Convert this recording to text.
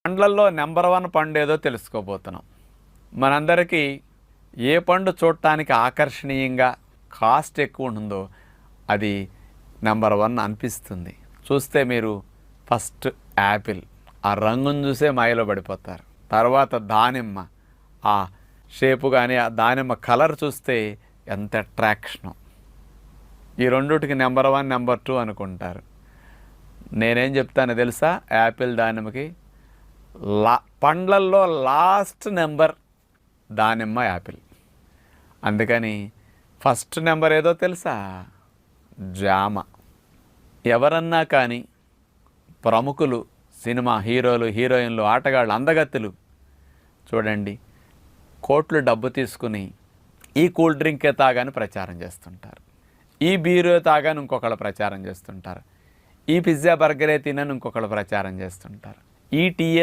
పండ్లల్లో నెంబర్ 1 పండు ఏదో తెలుసుకోబోతున్నాం. మనందరికీ ఏ పండు చూడటానికి ఆకర్షణీయంగా కాస్ట్ ఎక్కువ ఉంటుందో అది నెంబర్ 1 అనిపిస్తుంది. చూస్తే మీరు ఫస్ట్ యాపిల్, ఆ రంగును చూసే మాయలో పడిపోతారు. తర్వాత దానిమ్మ, ఆ షేపు కానీ ఆ దానిమ్మ కలర్ చూస్తే ఎంత అట్రాక్షను. ఈ రెండుటికి నెంబర్ 1 నెంబర్ 2 అనుకుంటారు. నేనేం చెప్తానో తెలుసా? యాపిల్ దానిమ్మకి పండ్లల్లో లాస్ట్ నెంబర్ దానిమ్మ, యాపిల్. అందుకని ఫస్ట్ నెంబర్ ఏదో తెలుసా? జామ. ఎవరన్నా కానీ ప్రముఖులు, సినిమా హీరోలు, హీరోయిన్లు, ఆటగాళ్ళు, అందగత్తులు చూడండి, కోట్లు డబ్బు తీసుకుని ఈ కూల్ డ్రింకే తాగాని ప్రచారం చేస్తుంటారు, ఈ బీరో తాగాని ఇంకొకళ్ళు ప్రచారం చేస్తుంటారు, ఈ పిజ్జా బర్గరే తినని ఇంకొకళ్ళు ప్రచారం చేస్తుంటారు, ఈ టీయే